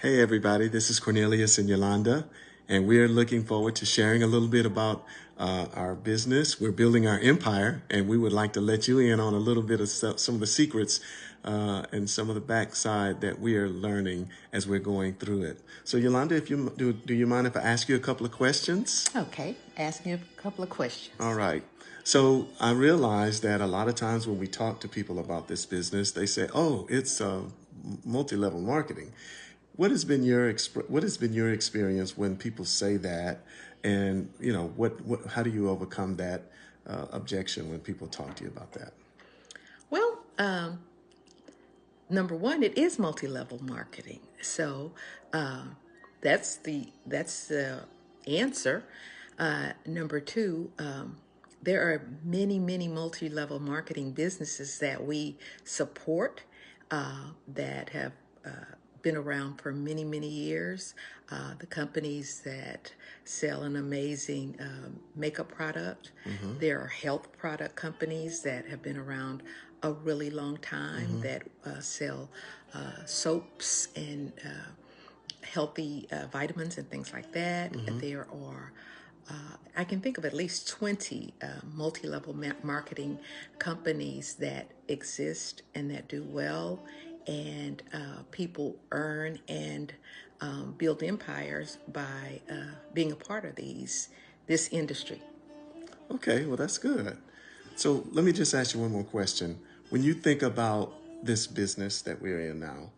Hey, everybody, this is Cornelius and Yolanda, and we're looking forward to sharing a little bit about our business. We're building our empire, and we would like to let you in on a little bit of some of the secrets and some of the backside that we are learning as we're going through it. So, Yolanda, if you do you mind if I ask you a couple of questions? Okay, ask me a couple of All questions. right. So I realize that a lot of times when we talk to people about this business, they say, "Oh, it's multi-level marketing." What has been your experience when people say that, and what how do you overcome that objection when people talk to you about that? Well, number one, it is multi-level marketing. So that's the answer. Number two, there are many multi-level marketing businesses that we support that have been around for many years. The companies that sell an amazing makeup product. Mm-hmm. There are health product companies that have been around a really long time Mm-hmm. that sell soaps and healthy vitamins and things like that. Mm-hmm. There are I can think of at least 20 multi-level marketing companies that exist and that do well, and people earn and build empires by being a part of this industry. Okay, well that's good. So let me just ask you one more question. When you think about this business that we're in now,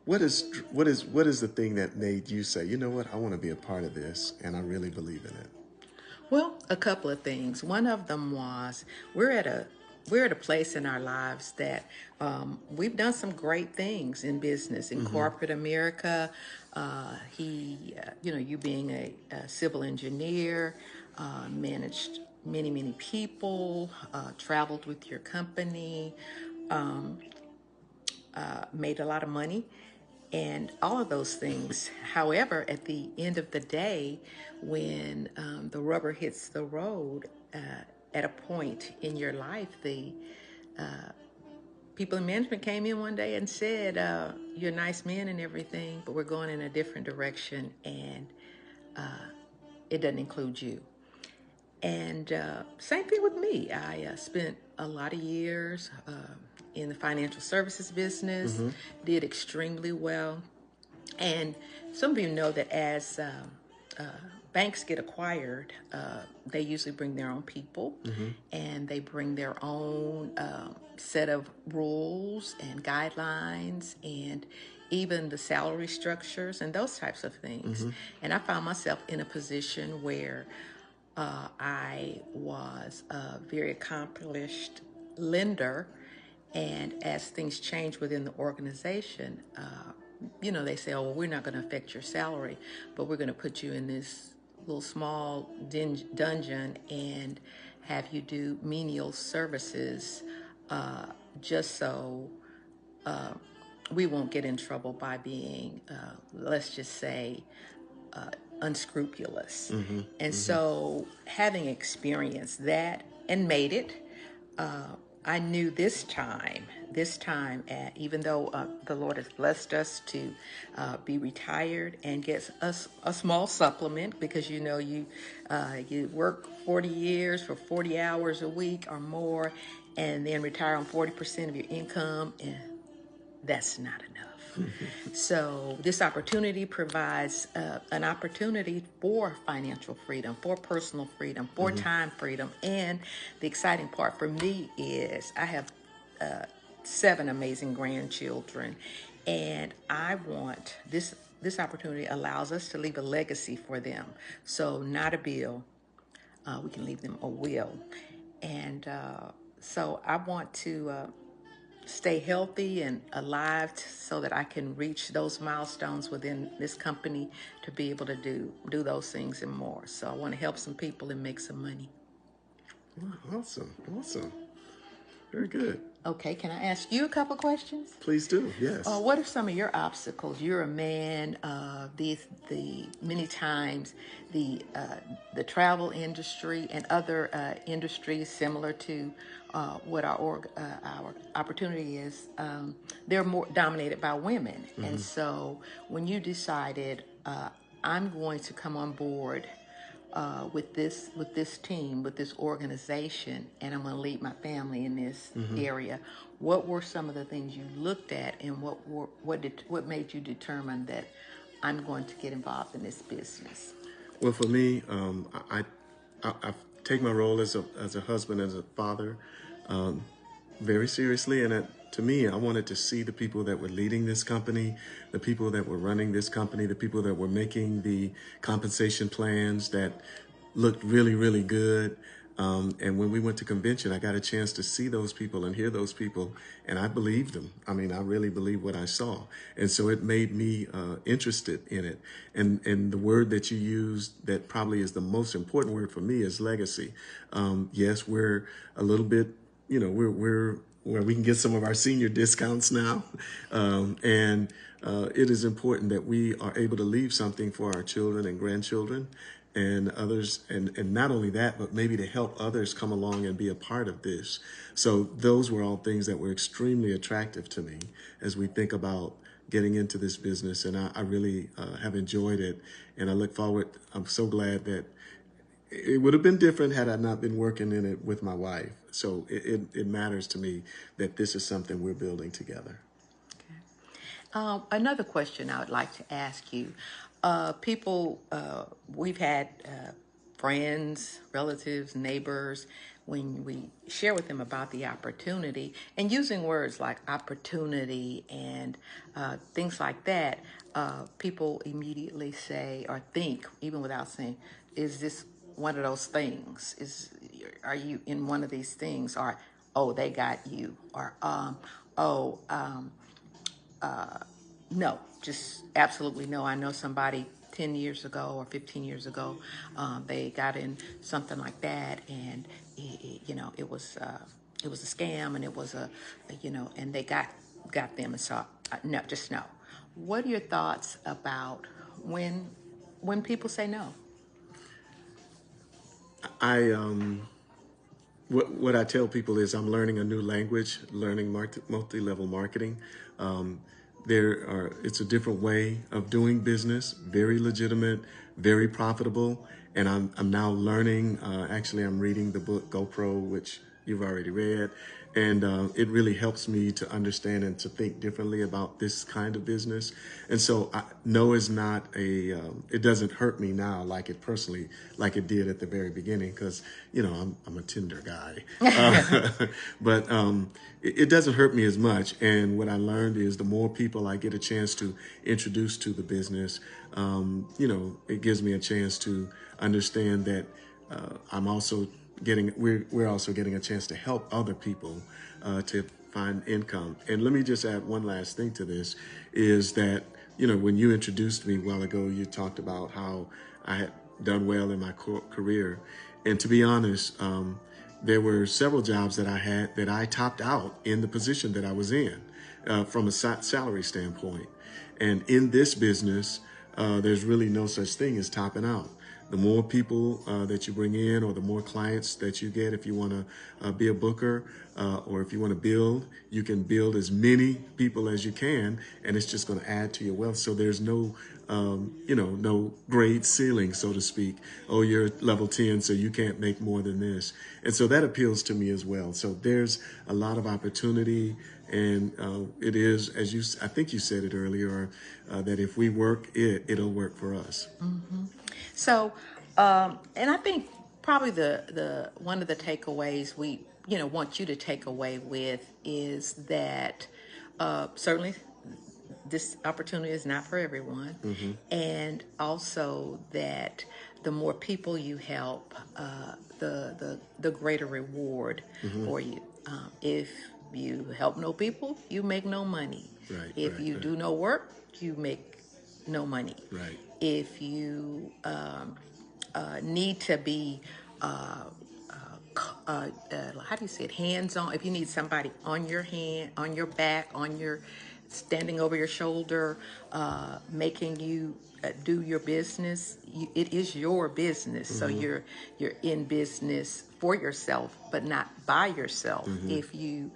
what is the thing that made you say, you know what, I want to be a part of this, and I really believe in it? Well, a couple of things. One of them was we're at a we're at a place in our lives that we've done some great things in business in Mm-hmm. corporate America. You being a civil engineer, managed many people, traveled with your company, made a lot of money, and all of those things. However, at the end of the day, when the rubber hits the road, at a point in your life, the people in management came in one day and said, "You're a nice man and everything, but we're going in a different direction, and it doesn't include you." And same thing with me. I spent a lot of years in the financial services business, Mm-hmm. did extremely well. And some of you know that as banks get acquired, they usually bring their own people, Mm-hmm. and they bring their own set of rules and guidelines and even the salary structures and those types of things. Mm-hmm. And I found myself in a position where I was a very accomplished lender, and as things change within the organization, they say, "Oh, well, we're not going to affect your salary, but we're going to put you in this little small dungeon and have you do menial services, just so we won't get in trouble by being, let's just say, unscrupulous." Mm-hmm. And Mm-hmm. so, having experienced that and made it, I knew this time, even though the Lord has blessed us to be retired and get us a small supplement, because you work 40 years for 40 hours a week or more, and then retire on 40% of your income, and that's not enough. So this opportunity provides an opportunity for financial freedom, for personal freedom, for Mm-hmm. time freedom. And the exciting part for me is I have 7 amazing grandchildren, and I want this opportunity allows us to leave a legacy for them. So not a bill, we can leave them a will. And so I want to stay healthy and alive so that I can reach those milestones within this company to be able to do those things and more. So I want to help some people and make some money. Awesome, awesome, very good. Okay, can I ask you a couple questions? Please do. Yes. What are some of your obstacles? You're a man. The many times the travel industry and other industries similar to what our opportunity is, they're more dominated by women. And so when you decided, I'm going to come on board with this team, with this organization, and I'm going to lead my family in this area. What were some of the things you looked at, and what made you determine that I'm going to get involved in this business? Well, for me, I take my role as a husband, as a father, very seriously. And to me, I wanted to see the people that were leading this company, the people that were running this company, the people that were making the compensation plans that looked really, really good. And when we went to convention, I got a chance to see those people and hear those people, and I believed them. I mean, I really believed what I saw, and so it made me interested in it. And the word that you used that probably is the most important word for me is legacy. Yes, we're a little bit, we're where we can get some of our senior discounts now, and it is important that we are able to leave something for our children and grandchildren and others, and not only that, but maybe to help others come along and be a part of this. So those were all things that were extremely attractive to me as we think about getting into this business, and I really have enjoyed it, and I look forward. I'm so glad that it would have been different had I not been working in it with my wife. So it matters to me that this is something we're building together. Another question I would like to ask you. We've had friends, relatives, neighbors, when we share with them about the opportunity and using words like opportunity and things like that, people immediately say or think, even without saying, is this one of those things? Are you in one of these things? Or, oh, they got you. Or, oh, no, just absolutely no. I know somebody 10 years ago or 15 years ago, they got in something like that, and it was a scam, and it was and they got them, and so no, just no. What are your thoughts about when people say no? I what I tell people is I'm learning a new language, learning multi-level marketing. Um, it's a different way of doing business, very legitimate, very profitable, and I'm now learning. Actually, I'm reading the book GoPro, which you've already read, and it really helps me to understand and to think differently about this kind of business. And so, no is not it doesn't hurt me now like it personally, like it did at the very beginning, because I'm a Tinder guy, but it doesn't hurt me as much. And what I learned is the more people I get a chance to introduce to the business, it gives me a chance to understand that I'm also we're also getting a chance to help other people to find income. And let me just add one last thing to this, is that when you introduced me a while ago, you talked about how I had done well in my career, and to be honest, there were several jobs that I had that I topped out in the position that I was in from a salary standpoint. And in this business, there's really no such thing as topping out. The more people that you bring in, or the more clients that you get, if you want to be a booker, or if you want to build, you can build as many people as you can, and it's just going to add to your wealth. So there's no, no grade ceiling, so to speak. Oh, you're level 10, so you can't make more than this. And so that appeals to me as well. So there's a lot of opportunity, and it is, I think you said it earlier, that if we work it'll work for us. Mm-hmm. So, and I think probably the one of the takeaways we want you to take away with is that certainly this opportunity is not for everyone, Mm-hmm. and also that the more people you help, the greater reward Mm-hmm. for you. If you help no people, you make no money. Right, If right, you right, do no work, you make no money. right. If you need to be how do you say it, hands on, if you need somebody on your hand, on your back, on your, standing over your shoulder, making you do your business, it is your business. So you're in business for yourself, but not by yourself. If you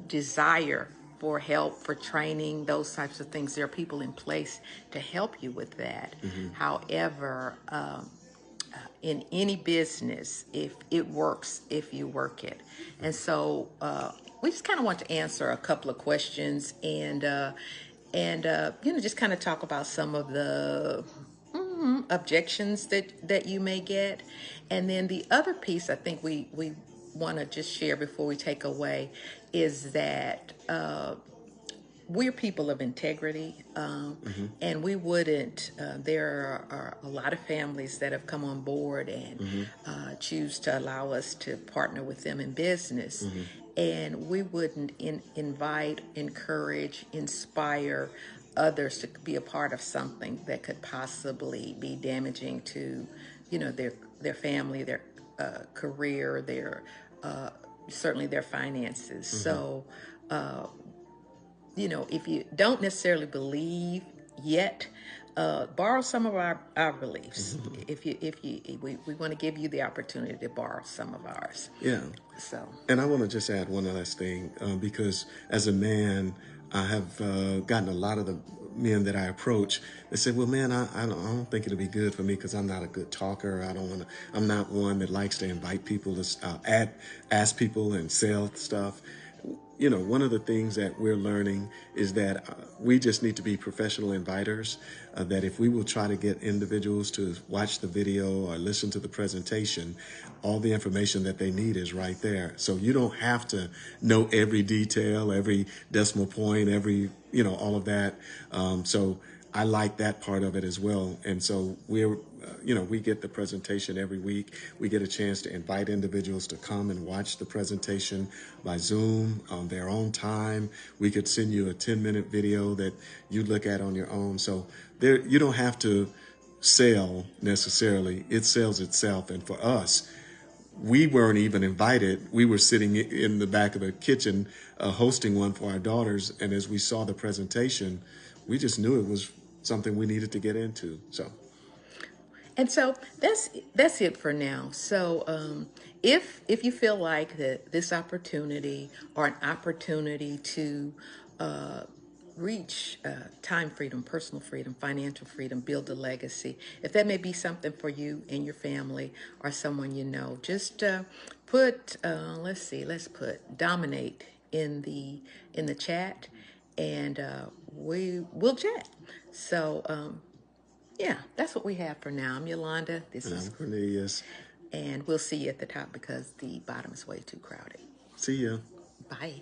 desire for help, for training, those types of things, there are people in place to help you with that. However, in any business, if it works, if you work it. And so we just kind of want to answer a couple of questions and just kind of talk about some of the objections that you may get. And then the other piece I think we want to just share before we take away is that we're people of integrity, and we wouldn't. There are a lot of families that have come on board and choose to allow us to partner with them in business, and we wouldn't invite, encourage, inspire others to be a part of something that could possibly be damaging to, their family, their career, their certainly their finances. So. If you don't necessarily believe yet, borrow some of our beliefs. We want to give you the opportunity to borrow some of ours. Yeah. So. And I want to just add one last thing, because as a man, I have gotten a lot of the men that I approach. They said, "Well, man, I don't think it'll be good for me because I'm not a good talker. I'm not one that likes to invite people to ask people and sell stuff." One of the things that we're learning is that we just need to be professional inviters, that if we will try to get individuals to watch the video or listen to the presentation, all the information that they need is right there. So you don't have to know every detail, every decimal point, all of that. So I like that part of it as well. And so we get the presentation every week. We get a chance to invite individuals to come and watch the presentation by Zoom on their own time. We could send you a 10-minute video that you look at on your own. So you don't have to sell necessarily. It sells itself. And for us, we weren't even invited. We were sitting in the back of the kitchen hosting one for our daughters. And as we saw the presentation, we just knew it was something we needed to get into. And so that's it for now. So if you feel like that this opportunity or an opportunity to reach time freedom, personal freedom, financial freedom, build a legacy, if that may be something for you and your family or someone you know, just put let's put dominate in the chat, and we'll chat. So yeah, that's what we have for now. I'm Yolanda. And I'm Cornelius. And we'll see you at the top because the bottom is way too crowded. See ya. Bye.